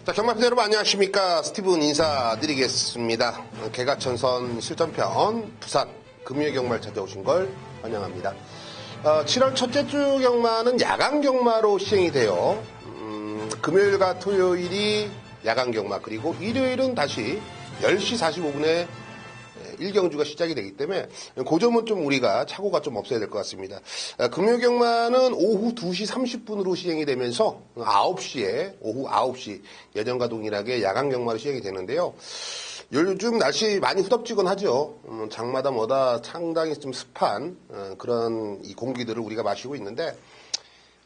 자, 경마팬 여러분 안녕하십니까. 스티븐 인사드리겠습니다. 개가천선 실전편 부산 금요일 경마를 찾아오신 걸 환영합니다. 7월 첫째 주 경마는 야간 경마로 시행이 돼요. 금요일과 토요일이 야간 경마, 그리고 일요일은 다시 10시 45분에 1경주가 시작이 되기 때문에 그 점은 좀 우리가 착오가 좀 없어야 될 것 같습니다. 금요일 경마는 오후 2시 30분으로 시행이 되면서 9시에, 오후 9시 예전과 동일하게 야간 경마로 시행이 되는데요. 요즘 날씨 많이 후덥지근하죠. 장마다 뭐다 상당히 좀 습한 그런 이 공기들을 우리가 마시고 있는데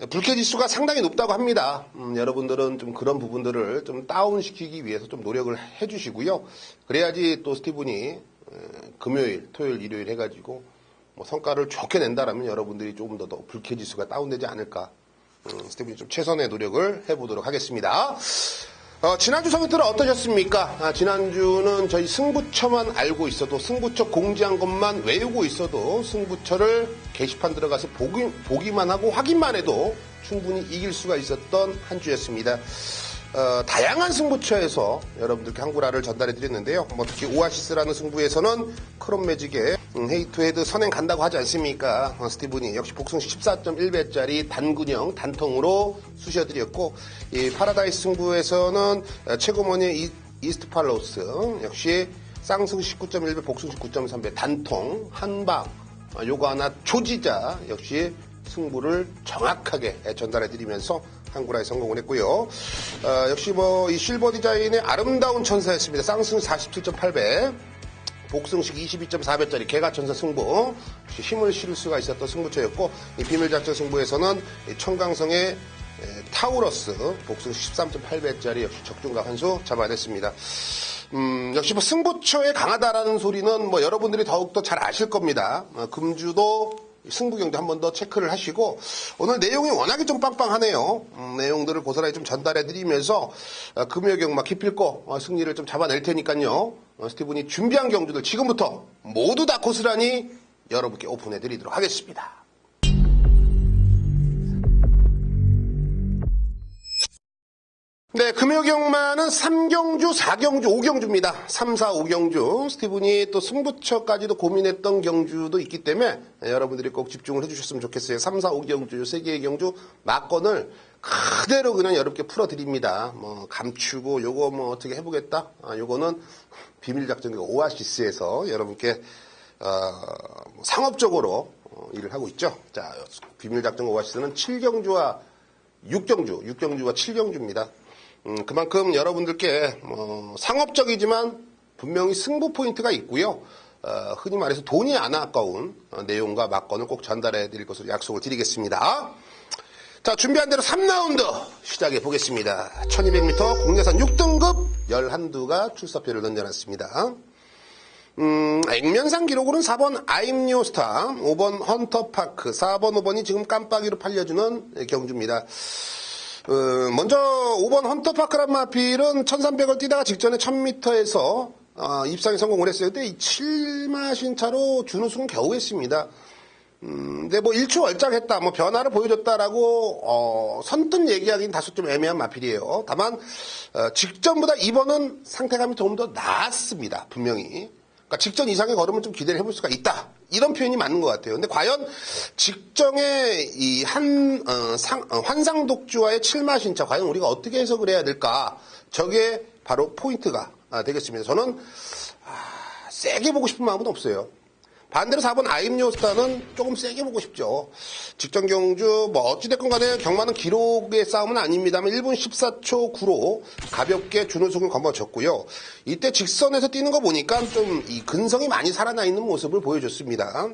불쾌지수가 상당히 높다고 합니다. 여러분들은 좀 그런 부분들을 좀 다운시키기 위해서 좀 노력을 해주시고요. 그래야지 또 스티븐이 금요일, 토요일, 일요일 해가지고 뭐 성과를 좋게 낸다라면 여러분들이 조금 더 불쾌지수가 다운되지 않을까. 스티븐이 좀 최선의 노력을 해보도록 하겠습니다. 지난주 소개트는 어떠셨습니까? 지난주는 저희 승부처만 알고 있어도, 승부처 공지한 것만 외우고 있어도 승부처를 게시판 들어가서 보기만 하고 확인만 해도 충분히 이길 수가 있었던 한 주였습니다. 다양한 승부처에서 여러분들께 한구라를 전달해 드렸는데요. 뭐 특히 오아시스라는 승부에서는 크롬 매직에 헤이투헤드 선행 간다고 하지 않습니까? 스티븐이 역시 복승식 14.1배짜리 단군형 단통으로 쑤셔드렸고, 이 파라다이스 승부에서는 최고머니의 이스트 팔로우스 역시 쌍승식 19.1배 복승식 9.3배 단통 한방 요거 하나 조지자 역시 승부를 정확하게 전달해 드리면서 한구라에 성공을 했고요. 역시 뭐 이 실버 디자인의 아름다운 천사였습니다. 쌍승 47.8배, 복승식 22.4배짜리 개가천사 승부, 힘을 실을 수가 있었던 승부처였고, 이 비밀작전 승부에서는 청강성의 타우러스 복승식 13.8배짜리 역시 적중각 한 수 잡아냈습니다. 역시 뭐 승부처에 강하다라는 소리는 뭐 여러분들이 더욱더 잘 아실 겁니다. 금주도 승부 경기 한 번 더 체크를 하시고, 오늘 내용이 워낙에 좀 빵빵하네요. 내용들을 고스란히 좀 전달해 드리면서 금요일 경마 기필코 승리를 좀 잡아낼 테니까요. 스티븐이 준비한 경주들 지금부터 모두 다 고스란히 여러분께 오픈해 드리도록 하겠습니다. 네, 금요일 경마는 3경주, 4경주, 5경주입니다. 3, 4, 5경주. 스티븐이 또 승부처까지도 고민했던 경주도 있기 때문에 여러분들이 꼭 집중을 해주셨으면 좋겠어요. 3, 4, 5경주, 3개의 경주 막건을 그대로 그냥 여러분께 풀어드립니다. 뭐, 감추고 요거 뭐 어떻게 해보겠다? 요거는 비밀작전 오아시스에서 여러분께, 상업적으로 일을 하고 있죠. 자, 비밀작전 오아시스는 7경주와 6경주, 6경주와 7경주입니다. 그만큼 여러분들께 상업적이지만 분명히 승부 포인트가 있고요. 흔히 말해서 돈이 안 아까운 내용과 막건을 꼭 전달해 드릴 것으로 약속을 드리겠습니다. 자, 준비한 대로 3라운드 시작해 보겠습니다. 1200m 국내산 6등급 11두가 출사표를 던져놨습니다. 액면상 기록으로는 4번 아임뉴스타, 5번 헌터파크, 4번, 5번이 지금 깜빡이로 팔려주는 경주입니다. 먼저 5번 헌터파크란 마필은 1300을 뛰다가 직전에 1000m에서 입상에 성공을 했어요. 근데 이 7마신 차로 준우승은 겨우 했습니다. 근데 뭐 1초 얼짱했다, 뭐 변화를 보여줬다라고 선뜻 얘기하기는 다소 좀 애매한 마필이에요. 다만 직전보다 이번은 상태감이 조금 더 나았습니다. 분명히. 그러니까 직전 이상의 걸음을 좀 기대를 해볼 수가 있다, 이런 표현이 맞는 것 같아요. 근데 과연 직전에 이 환상독주와의 7마신차 과연 우리가 어떻게 해석을 해야 될까? 저게 바로 포인트가 되겠습니다. 저는 세게 보고 싶은 마음은 없어요. 반대로 4번 아임요스타는 조금 세게 보고 싶죠. 직전 경주 뭐 어찌됐건 간에 경마는 기록의 싸움은 아닙니다만 1분 14초 9로 가볍게 준우승을 거머쥐었고요. 이때 직선에서 뛰는 거 보니까 좀 이 근성이 많이 살아나 있는 모습을 보여줬습니다.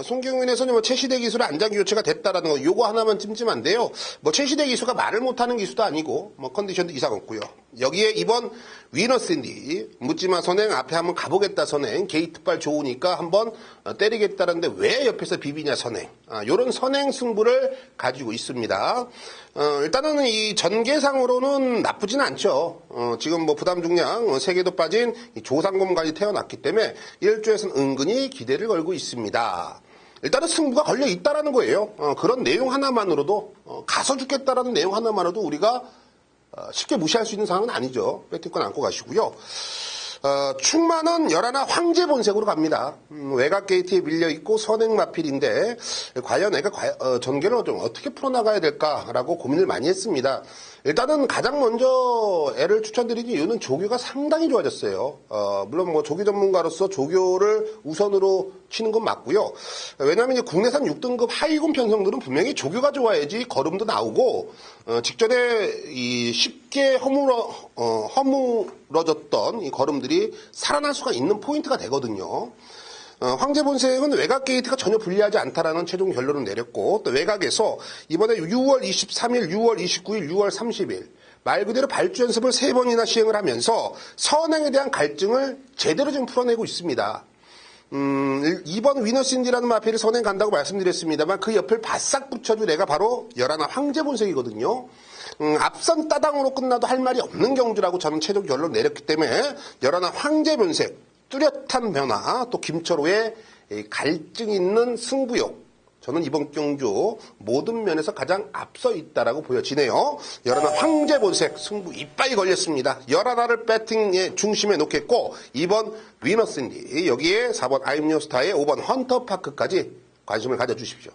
송경윤에서는 뭐 최시대 기술의 안장 교체가 됐다라는 거, 요거 하나만 찜찜한데요. 뭐 최시대 기수가 말을 못하는 기수도 아니고 뭐 컨디션도 이상 없고요. 여기에 이번 위너스인디 묻지마 선행, 앞에 한번 가보겠다 선행, 게이트발 좋으니까 한번 때리겠다는데 왜 옆에서 비비냐 선행, 요런 선행 승부를 가지고 있습니다. 일단은 이 전개상으로는 나쁘진 않죠. 지금 뭐 부담 중량 3개도 빠진 조상검까지 태어났기 때문에 1조에서는 은근히 기대를 걸고 있습니다. 일단은 승부가 걸려 있다라는 거예요. 그런 내용 하나만으로도 가서 죽겠다라는 내용 하나만으로도 우리가 쉽게 무시할 수 있는 상황은 아니죠. 배팅권 안고 가시고요. 충만은 열하나 황제 본색으로 갑니다. 외곽 게이트에 밀려있고 선행 마필인데 과연 애가 전개를 좀 어떻게 풀어나가야 될까라고 고민을 많이 했습니다. 일단은 가장 먼저 애를 추천드리는 이유는 조교가 상당히 좋아졌어요. 물론 뭐 조교 전문가로서 조교를 우선으로 치는 건 맞고요. 왜냐하면 이제 국내산 6등급 하이군 편성들은 분명히 조교가 좋아야지 걸음도 나오고 직전에 이 쉽게 허물어졌던 이 걸음들이 살아날 수가 있는 포인트가 되거든요. 황제 본색은 외곽 게이트가 전혀 불리하지 않다라는 최종 결론을 내렸고, 또 외곽에서 이번에 6월 23일, 6월 29일, 6월 30일 말 그대로 발주 연습을 3번이나 시행을 하면서 선행에 대한 갈증을 제대로 지금 풀어내고 있습니다. 2번 위너신디라는 마필을 선행 간다고 말씀드렸습니다만 그 옆을 바싹 붙여줄 애가 바로 열하나 황제 본색이거든요. 앞선 따당으로 끝나도 할 말이 없는 경주라고 저는 최종 결론을 내렸기 때문에 열하나 황제 본색 뚜렷한 변화, 또 김철호의 갈증 있는 승부욕, 저는 이번 경주 모든 면에서 가장 앞서 있다라고 보여지네요. 열하나 황제 본색 승부 이빠이 걸렸습니다. 열하나를 배팅의 중심에 놓겠고 2번 위너스인디, 여기에 4번 아임뉴스타의 5번 헌터파크까지 관심을 가져주십시오.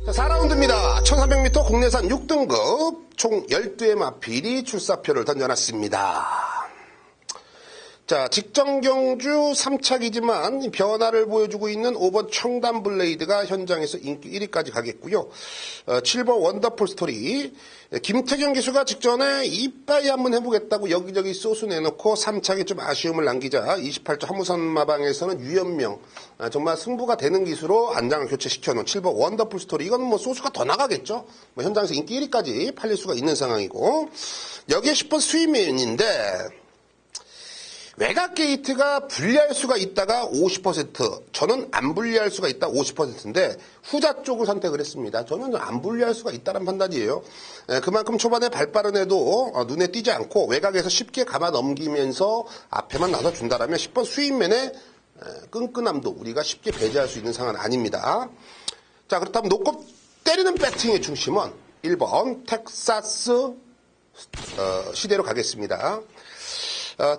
자, 4라운드입니다. 1300m 국내산 6등급 총 12의 마필이 출사표를 던져놨습니다. 자, 직전 경주 3착이지만 변화를 보여주고 있는 5번 청담 블레이드가 현장에서 인기 1위까지 가겠고요. 7번 원더풀 스토리. 김태경 기수가 직전에 이빠이 한번 해보겠다고 여기저기 소수 내놓고 3착에 좀 아쉬움을 남기자 28조 한무선 마방에서는 유연명, 정말 승부가 되는 기수로 안장을 교체시켜놓은 7번 원더풀 스토리. 이건 뭐 소수가 더 나가겠죠. 뭐 현장에서 인기 1위까지 팔릴 수가 있는 상황이고, 여기에 10번 스위맨인데 외곽 게이트가 불리할 수가 있다가 50%, 저는 안 불리할 수가 있다 50%인데 후자 쪽을 선택을 했습니다. 저는 안 불리할 수가 있다는 판단이에요. 그만큼 초반에 발 빠른 애도 눈에 띄지 않고 외곽에서 쉽게 감아 넘기면서 앞에만 나서 준다라면 10번 스윗맨의 끈끈함도 우리가 쉽게 배제할 수 있는 상황은 아닙니다. 자, 그렇다면 놓고 때리는 배팅의 중심은 1번 텍사스 시대로 가겠습니다.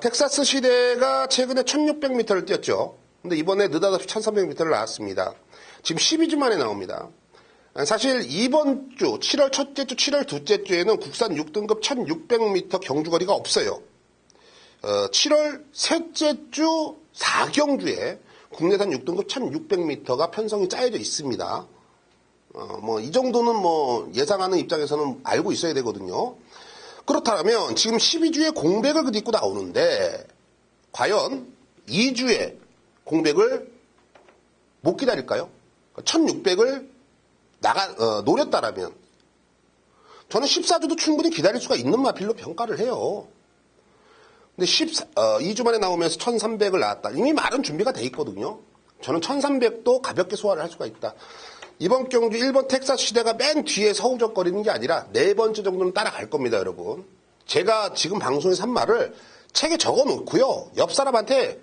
텍사스 시대가 최근에 1600m를 뛰었죠. 근데 이번에 느닷없이 1300m를 나왔습니다. 지금 12주 만에 나옵니다. 사실 이번 주 7월 첫째 주, 7월 둘째 주에는 국산 6등급 1600m 경주거리가 없어요. 7월 셋째 주 4경주에 국내산 6등급 1600m가 편성이 짜여져 있습니다. 뭐 이 정도는 뭐 예상하는 입장에서는 알고 있어야 되거든요. 그렇다면 지금 12주에 공백을 딛고 나오는데 과연 2주에 공백을 못 기다릴까요? 1600을 노렸다라면 저는 14주도 충분히 기다릴 수가 있는 마필로 평가를 해요. 근데 2주 만에 나오면서 1300을 나왔다. 이미 말은 준비가 돼 있거든요. 저는 1300도 가볍게 소화를 할 수가 있다. 이번 경주 1번 텍사스 시대가 맨 뒤에서 허우적거리는 게 아니라 4번째 정도는 따라갈 겁니다, 여러분. 제가 지금 방송에서 한 말을 책에 적어 놓고요. 옆 사람한테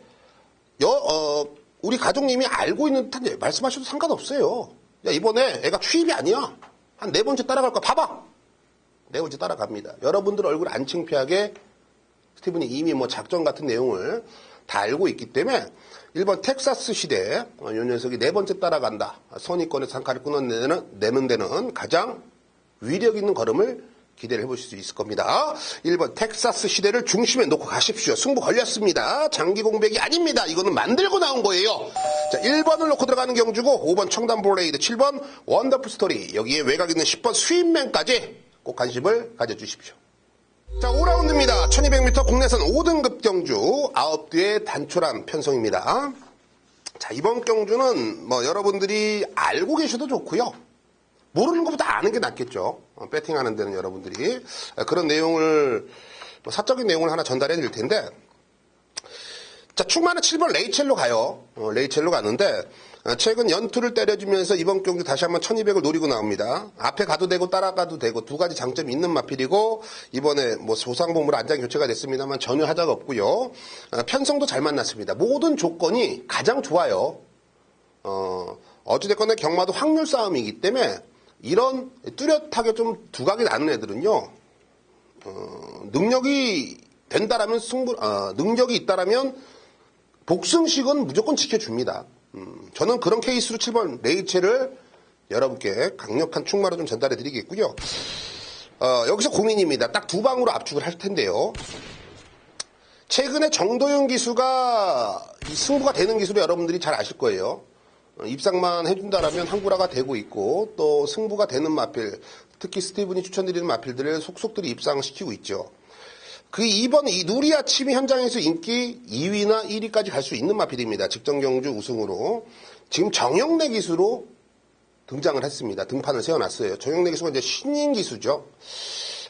우리 가족님이 알고 있는 듯한 말씀하셔도 상관없어요. 야, 이번에 애가 추입이 아니야. 한 4번째 따라갈 거야. 봐봐. 4번째 따라갑니다. 여러분들 얼굴 안 창피하게 스티븐이 이미 뭐 작전 같은 내용을 다 알고 있기 때문에 1번 텍사스 시대 이 녀석이 4번째 따라간다. 선의권에서 상카를 끊어내는 데는 가장 위력 있는 걸음을 기대를 해보실 수 있을 겁니다. 1번 텍사스 시대를 중심에 놓고 가십시오. 승부 걸렸습니다. 장기 공백이 아닙니다. 이거는 만들고 나온 거예요. 자, 1번을 놓고 들어가는 경주고 5번 청담 블레이드, 7번 원더풀 스토리, 여기에 외곽 있는 10번 스윗맨까지 꼭 관심을 가져주십시오. 자, 5라운드입니다. 1200m 국내선 5등급 경주 9뒤의 단촐한 편성입니다. 자, 이번 경주는 뭐 여러분들이 알고 계셔도 좋고요. 모르는 것보다 아는 게 낫겠죠. 배팅하는 데는 여러분들이 그런 내용을 사적인 내용을 하나 전달해 드릴 텐데, 자, 충만은 7번 레이첼로 가요. 레이첼로 가는데 최근 연투를 때려주면서 이번 경주 다시 한번 1200을 노리고 나옵니다. 앞에 가도 되고 따라가도 되고 두 가지 장점이 있는 마필이고, 이번에 뭐 조상봉으로 안장 교체가 됐습니다만 전혀 하자가 없고요. 편성도 잘 만났습니다. 모든 조건이 가장 좋아요. 어찌됐건 경마도 확률 싸움이기 때문에 이런 뚜렷하게 좀 두각이 나는 애들은요, 능력이 된다라면 능력이 있다라면 복승식은 무조건 지켜줍니다. 저는 그런 케이스로 7번 레이첼을 여러분께 강력한 충마로 좀 전달해 드리겠고요. 여기서 고민입니다. 딱 두 방으로 압축을 할 텐데요. 최근에 정도윤 기수가 승부가 되는 기수를 여러분들이 잘 아실 거예요. 입상만 해준다라면 한구라가 되고 있고 또 승부가 되는 마필, 특히 스티븐이 추천드리는 마필들을 속속들이 입상시키고 있죠. 그 이번 이 누리아 침이 현장에서 인기 2위나 1위까지 갈 수 있는 마필입니다. 직전 경주 우승으로. 지금 정영래 기수로 등장을 했습니다. 등판을 세워놨어요. 정영래 기수가 이제 신인 기수죠.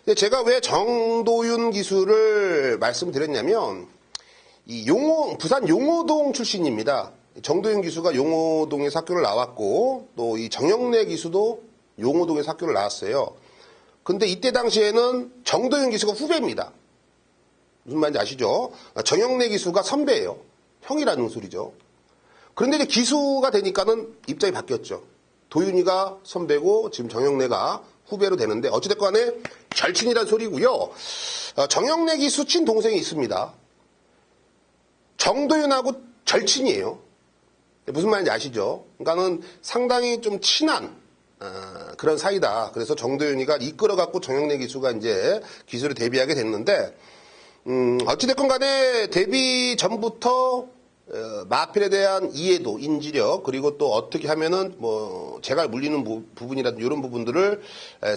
근데 제가 왜 정도윤 기수를 말씀드렸냐면 부산 용호동 출신입니다. 정도윤 기수가 용호동에서 학교를 나왔고 또 이 정영래 기수도 용호동에서 학교를 나왔어요. 근데 이때 당시에는 정도윤 기수가 후배입니다. 무슨 말인지 아시죠? 정영래 기수가 선배예요. 형이라는 소리죠. 그런데 이제 기수가 되니까는 입장이 바뀌었죠. 도윤이가 선배고 지금 정영래가 후배로 되는데 어찌됐건 간에 절친이라는 소리고요. 정영래 기수 친동생이 있습니다. 정도윤하고 절친이에요. 무슨 말인지 아시죠? 그러니까는 상당히 좀 친한 그런 사이다. 그래서 정도윤이가 이끌어갖고 정영래 기수가 이제 기수를 데뷔하게 됐는데 어찌됐건 간에 데뷔 전부터 마필에 대한 이해도, 인지력, 그리고 또 어떻게 하면은 뭐 제가 물리는 부분이라든지 이런 부분들을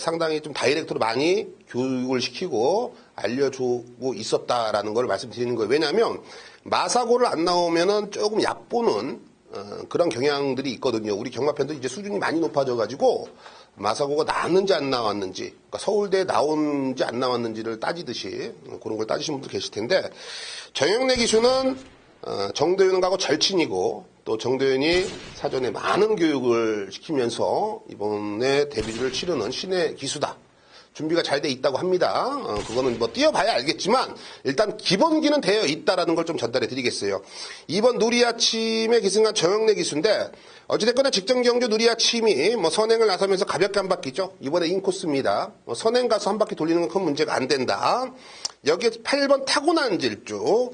상당히 좀 다이렉트로 많이 교육을 시키고 알려주고 있었다라는 걸 말씀드리는 거예요. 왜냐하면 마사고를 안 나오면은 조금 얕보는 그런 경향들이 있거든요. 우리 경마팬도 이제 수준이 많이 높아져가지고 마사고가 나왔는지 안 나왔는지, 그러니까 서울대에 나온지 안 나왔는지를 따지듯이 그런 걸 따지시는 분들 계실 텐데 정영래 기수는 정도윤하고 절친이고 또 정도윤이 사전에 많은 교육을 시키면서 이번에 데뷔를 치르는 신의 기수다. 준비가 잘 돼 있다고 합니다. 그거는 뭐 뛰어봐야 알겠지만 일단 기본기는 되어 있다라는 걸 좀 전달해 드리겠어요. 이번 누리아침에 기승한 정영래 기수인데 어찌됐거나 직전 경주 누리아침이 뭐 선행을 나서면서 가볍게 한 바퀴죠. 이번에 인코스입니다. 선행 가서 한 바퀴 돌리는 건 큰 문제가 안 된다. 여기에 8번 타고난 질주.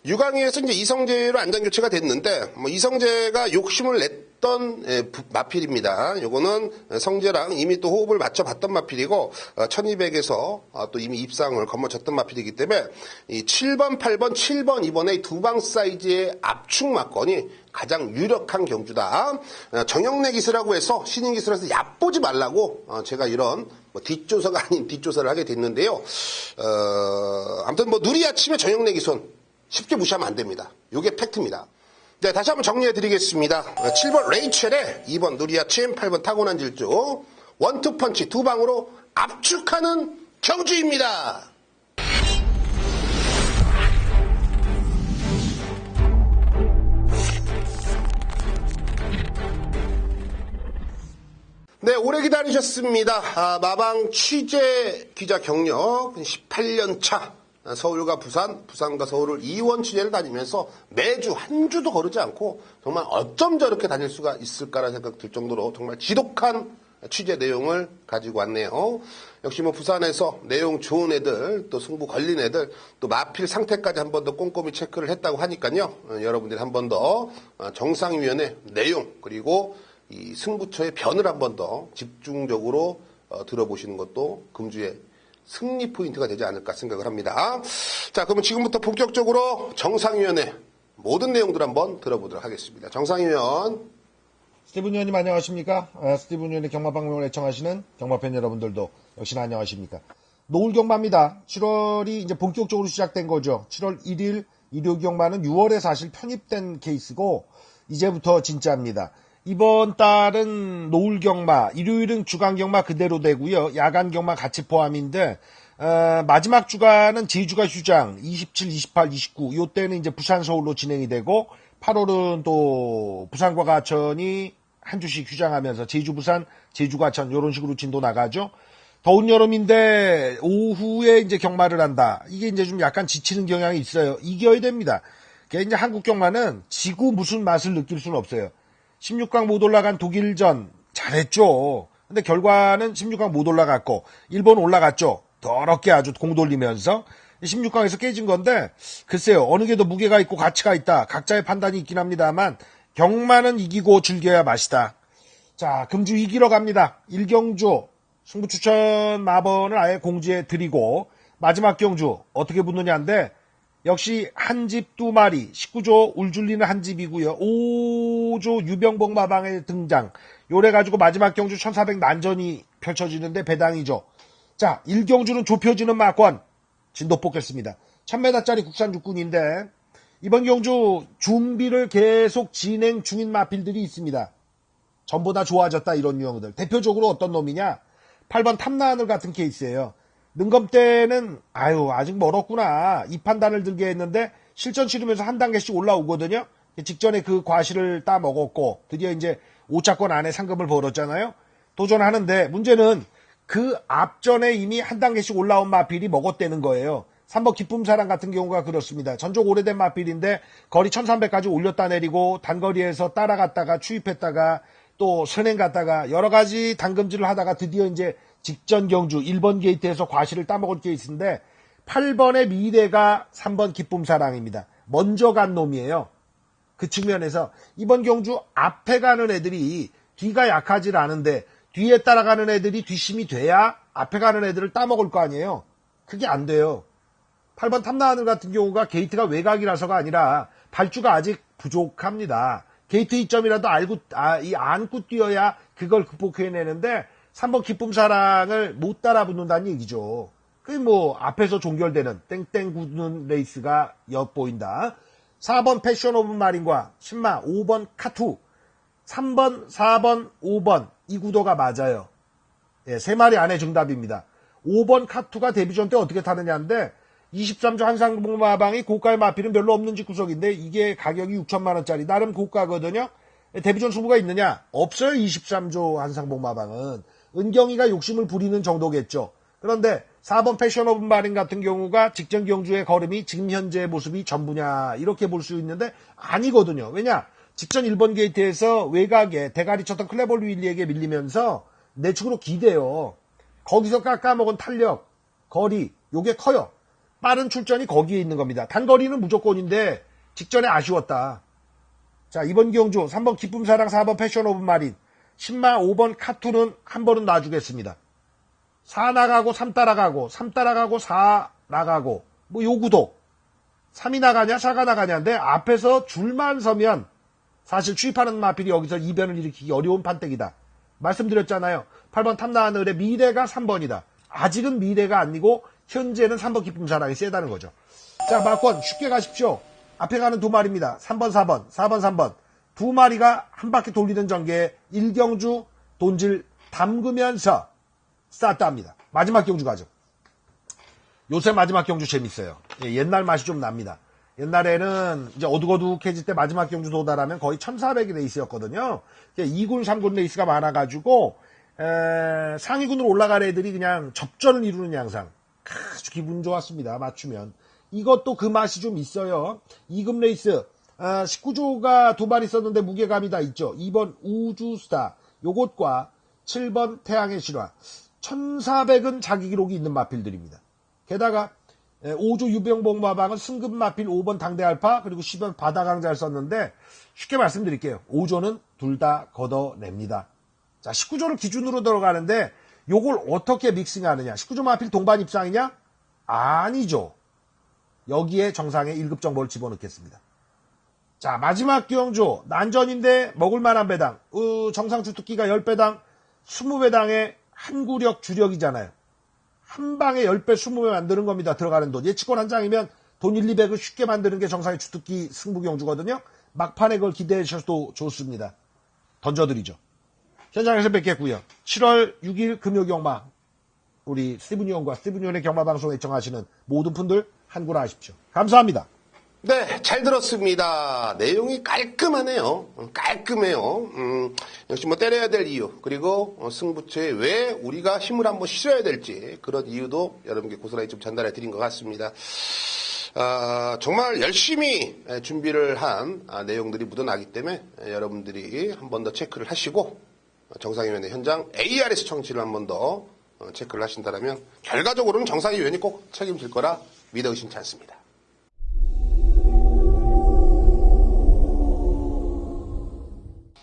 유강위에서 이제 이성재로 안전교체가 됐는데, 뭐 이성재가 욕심을 냈던 마필입니다. 요거는 성재랑 이미 또 호흡을 맞춰봤던 마필이고, 1200에서 또 이미 입상을 거머쳤던 마필이기 때문에, 이 7번, 8번, 7번 이번에 두 방 사이즈의 압축 막건이 가장 유력한 경주다. 정영래 기수라고 해서, 신인 기수라서 얕보지 말라고, 제가 이런 뭐 뒷조사가 아닌 뒷조사를 하게 됐는데요. 아무튼 뭐 누리아침의 정영래 기수는 쉽게 무시하면 안 됩니다. 이게 팩트입니다. 네, 다시 한번 정리해 드리겠습니다. 7번 레이첼에 2번 누리아침, 8번 타고난 질주, 원투펀치 두 방으로 압축하는 경주입니다. 네, 오래 기다리셨습니다. 마방 취재 기자 경력 18년 차. 서울과 부산, 부산과 서울을 2원 취재를 다니면서 매주 한 주도 거르지 않고 정말 어쩜 저렇게 다닐 수가 있을까라는 생각 들 정도로 정말 지독한 취재 내용을 가지고 왔네요. 역시 뭐 부산에서 내용 좋은 애들, 또 승부 걸린 애들, 또 마필 상태까지 한 번 더 꼼꼼히 체크를 했다고 하니까요. 여러분들이 한 번 더 정상위원회 내용, 그리고 이 승부처의 변을 한 번 더 집중적으로 들어보시는 것도 금주의 승리 포인트가 되지 않을까 생각을 합니다. 자, 그러면 지금부터 본격적으로 정상위원회 모든 내용들 한번 들어보도록 하겠습니다. 정상위원. 스티븐 의원님 안녕하십니까? 스티븐 의원의 경마방송을 애청하시는 경마팬 여러분들도 역시나 안녕하십니까? 노을 경마입니다. 7월이 이제 본격적으로 시작된 거죠. 7월 1일 일요 경마는 6월에 사실 편입된 케이스고 이제부터 진짜입니다. 이번 달은 노을 경마, 일요일은 주간 경마 그대로 되고요. 야간 경마 같이 포함인데 마지막 주간은 제주가 휴장 27, 28, 29 요때는 이제 부산 서울로 진행이 되고 8월은 또 부산과 가천이 한 주씩 휴장하면서 제주 부산, 제주 가천 요런 식으로 진도 나가죠. 더운 여름인데 오후에 이제 경마를 한다. 이게 이제 좀 약간 지치는 경향이 있어요. 이겨야 됩니다. 그게 이제 한국 경마는 지고 무슨 맛을 느낄 수는 없어요. 16강 못 올라간 독일전 잘했죠. 근데 결과는 16강 못 올라갔고 일본 올라갔죠. 더럽게 아주 공 돌리면서 16강에서 깨진 건데 글쎄요. 어느 게 더 무게가 있고 가치가 있다. 각자의 판단이 있긴 합니다만 경마는 이기고 즐겨야 맛이다. 자, 금주 이기러 갑니다. 1경주 승부 추천 마번을 아예 공지해 드리고 마지막 경주 어떻게 붙느냐인데 역시 한 집 두 마리 19조 울줄리는 한 집이고요. 5조 유병복 마방의 등장. 요래 가지고 마지막 경주 1400 난전이 펼쳐지는데 배당이죠. 자, 1경주는 좁혀지는 마권 진도 뽑겠습니다. 1000m짜리 국산 육군인데 이번 경주 준비를 계속 진행 중인 마필들이 있습니다. 전보다 좋아졌다 이런 유형들. 대표적으로 어떤 놈이냐? 8번 탐나하늘 같은 케이스예요. 능검 때는 아직 멀었구나 이 판단을 들게 했는데 실전 치르면서 한 단계씩 올라오거든요. 직전에 그 과실을 따먹었고 드디어 이제 5차권 안에 상금을 벌었잖아요. 도전하는데 문제는 그 앞전에 이미 한 단계씩 올라온 마필이 먹었다는 거예요. 3번 기쁨사랑 같은 경우가 그렇습니다. 전적 오래된 마필인데 거리 1300까지 올렸다 내리고 단거리에서 따라갔다가 추입했다가 또 선행 갔다가 여러 가지 당금질을 하다가 드디어 이제 직전 경주 1번 게이트에서 과실을 따먹을 케이스인데 8번의 미래가 3번 기쁨사랑입니다. 먼저 간 놈이에요. 그 측면에서 이번 경주 앞에 가는 애들이 뒤가 약하질 않은데 뒤에 따라가는 애들이 뒷심이 돼야 앞에 가는 애들을 따먹을 거 아니에요. 그게 안 돼요. 8번 탐나하늘 같은 경우가 게이트가 외곽이라서가 아니라 발주가 아직 부족합니다. 게이트 이점이라도 안고 뛰어야 그걸 극복해내는데 3번 기쁨사랑을 못 따라붙는다는 얘기죠. 그게 뭐 앞에서 종결되는 땡땡 굳는 레이스가 엿보인다. 4번 패션 오브 마린과 10마 5번 카투 3번 4번 5번 이 구도가 맞아요. 예, 3마리 안에 정답입니다. 5번 카투가 데뷔전 때 어떻게 타느냐인데 23조 한상봉마방이 고가의 마필은 별로 없는 집구석인데 이게 가격이 6천만원짜리 나름 고가거든요. 데뷔전 승부가 있느냐? 없어요. 23조 한상봉마방은. 은경이가 욕심을 부리는 정도겠죠. 그런데 4번 패션 오브 마린 같은 경우가 직전 경주의 걸음이 지금 현재의 모습이 전부냐 이렇게 볼 수 있는데 아니거든요. 왜냐? 직전 1번 게이트에서 외곽에 대가리 쳤던 클레볼 윌리에게 밀리면서 내축으로 기대요. 거기서 깎아먹은 탄력, 거리 요게 커요. 빠른 출전이 거기에 있는 겁니다. 단거리는 무조건인데 직전에 아쉬웠다. 자, 이번 경주 3번 기쁨사랑 4번 패션 오브 마린 10마 5번 카투는 한 번은 놔주겠습니다. 4 나가고 3 따라가고 3 따라가고 4 나가고 뭐 요 구도 3이 나가냐 4가 나가냐인데 앞에서 줄만 서면 사실 추입하는 마필이 여기서 이변을 일으키기 어려운 판때기다. 말씀드렸잖아요. 8번 탐나하늘의 미래가 3번이다. 아직은 미래가 아니고 현재는 3번 기쁨사랑이 세다는 거죠. 자, 마권 쉽게 가십시오. 앞에 가는 두 마리입니다. 3번 4번 4번 3번 두 마리가 한 바퀴 돌리는 전개에 1경주 돈질 담그면서 스타트합니다. 마지막 경주 가죠. 요새 마지막 경주 재밌어요. 예, 옛날 맛이 좀 납니다. 옛날에는 이제 어둑어둑해질 때 마지막 경주 도달하면 거의 1400의 레이스였거든요. 2군 3군 레이스가 많아가지고 상위군으로 올라갈 애들이 그냥 접전을 이루는 양상. 아주 기분 좋았습니다. 맞추면. 이것도 그 맛이 좀 있어요. 2급 레이스 19조가 두 마리 있었는데 무게감이 다 있죠. 2번 우주스타 요것과 7번 태양의 실화 1400은 자기 기록이 있는 마필들입니다. 게다가 5조 유병복 마방은 승급 마필 5번 당대알파 그리고 10번 바다강자를 썼는데 쉽게 말씀드릴게요. 5조는 둘 다 걷어냅니다. 자, 19조를 기준으로 들어가는데 요걸 어떻게 믹싱하느냐. 19조 마필 동반 입상이냐? 아니죠. 여기에 정상에 1급 정보를 집어넣겠습니다. 자, 마지막 경주 난전인데 먹을만한 배당 정상 주특기가 10배당 20배당의 한 구력 주력이잖아요. 한 방에 10배 20배 만드는 겁니다. 들어가는 돈. 예치권 한 장이면 돈 1, 200을 쉽게 만드는 게 정상의 주특기 승부 경주거든요. 막판에 그걸 기대해 주셔도 좋습니다. 던져드리죠. 현장에서 뵙겠고요. 7월 6일 금요 경마 우리 스티븐 유원과 스티븐 유원의 경마방송 애청하시는 모든 분들 한구라 하십시오. 감사합니다. 네, 잘 들었습니다. 내용이 깔끔하네요. 깔끔해요. 역시 뭐 때려야 될 이유, 그리고 승부처에 왜 우리가 힘을 한번 실어야 될지 그런 이유도 여러분께 고스란히 좀 전달해 드린 것 같습니다. 정말 열심히 준비를 한 내용들이 묻어나기 때문에 여러분들이 한 번 더 체크를 하시고 정상위원회 현장 ARS 청취를 한 번 더 체크를 하신다면 결과적으로는 정상위원이 꼭 책임질 거라 믿어 의심치 않습니다.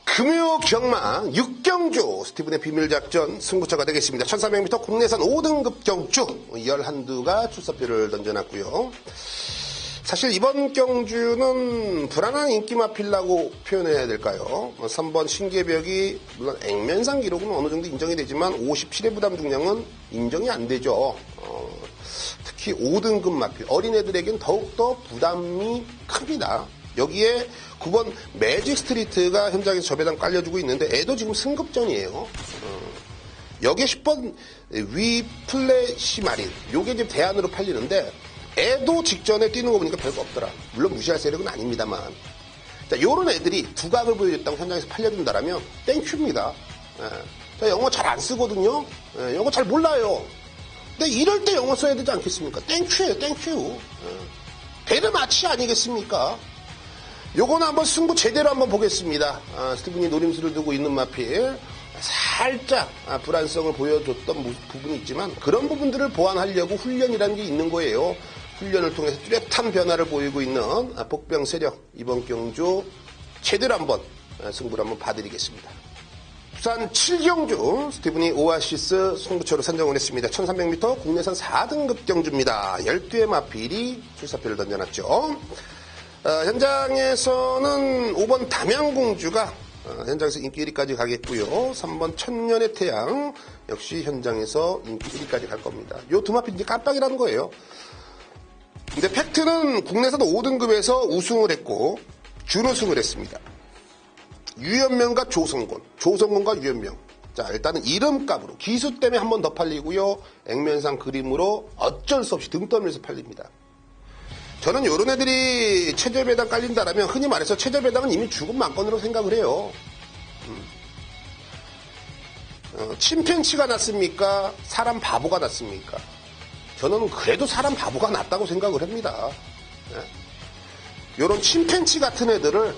금요 경마 6경주 스티븐의 비밀작전 승부처가 되겠습니다. 1300m 국내산 5등급 경주 11두가 출사표를 던져놨고요. 사실 이번 경주는 불안한 인기 마필라고 표현해야 될까요? 3번 신계벽이 물론 액면상 기록은 어느 정도 인정이 되지만 57회 부담 중량은 인정이 안 되죠. 특히 5등급 마필 어린애들에겐 더욱더 부담이 큽니다. 여기에 9번 매직 스트리트가 현장에서 저배당 깔려주고 있는데 애도 지금 승급전이에요. 여기에 10번 위 플래시 마린 요게 지금 대안으로 팔리는데 애도 직전에 뛰는 거 보니까 별거 없더라. 물론 무시할 세력은 아닙니다만. 자, 요런 애들이 두각을 보여줬다고 현장에서 팔려준다라면 땡큐입니다. 저 영어 잘 안 쓰거든요. 영어 잘 몰라요. 근데 이럴 때 영어 써야 되지 않겠습니까? 땡큐예요, 땡큐. 베르마치 아니겠습니까? 요거는 한번 승부 제대로 한번 보겠습니다. 스티븐이 노림수를 두고 있는 마필. 살짝 불안성을 보여줬던 부분이 있지만 그런 부분들을 보완하려고 훈련이라는 게 있는 거예요. 훈련을 통해서 뚜렷한 변화를 보이고 있는 복병 세력 이번 경주 제대로 한번 승부를 한번 봐드리겠습니다. 부산 7경주 스티븐이 오아시스 승부처로 선정을 했습니다. 1300m 국내산 4등급 경주입니다. 12의 마필이 출사표를 던져놨죠. 현장에서는 5번 담양공주가 현장에서 인기 1위까지 가겠고요. 3번 천년의 태양 역시 현장에서 인기 1위까지 갈 겁니다. 요 두 마필 이제 깜빡이라는 거예요. 근데 팩트는 국내에서 5등급에서 우승을 했고 준우승을 했습니다. 유현명과 조성곤과 유현명. 자, 일단은 이름값으로 기수 때문에 한 번 더 팔리고요. 액면상 그림으로 어쩔 수 없이 등 떠밀면서 팔립니다. 저는 요런 애들이 최저 배당 깔린다라면 흔히 말해서 최저 배당은 이미 죽은 만건으로 생각을 해요. 침팬치가 낫습니까? 사람 바보가 낫습니까? 저는 그래도 사람 바보가 낫다고 생각을 합니다. 요런 침팬치 같은 애들을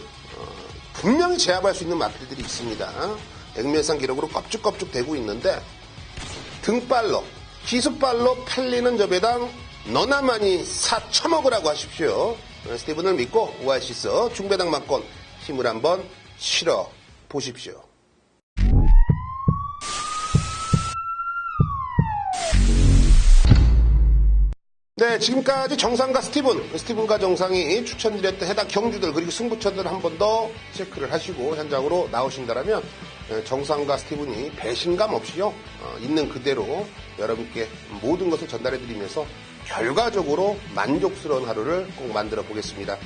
분명히 제압할 수 있는 마필들이 있습니다. 액면상 기록으로 껍죽껍죽 되고 있는데 등발로 기수발로 팔리는 저 배당 너나만이 처먹으라고 하십시오. 스티븐을 믿고 오아시스 중배당 막권 힘을 한번 실어 보십시오. 네, 지금까지 정상과 스티븐과 정상이 추천드렸던 해당 경주들 그리고 승부처들 한 번 더 체크를 하시고 현장으로 나오신다면 정상과 스티븐이 배신감 없이요 있는 그대로 여러분께 모든 것을 전달해드리면서 결과적으로 만족스러운 하루를 꼭 만들어 보겠습니다.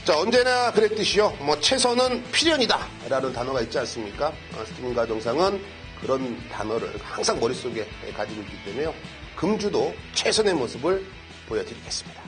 자, 언제나 그랬듯이요. 최선은 필연이다 라는 단어가 있지 않습니까? 스티븐과 정상은 그런 단어를 항상 머릿속에 가지고 있기 때문에요. 금주도 최선의 모습을 보여드리겠습니다.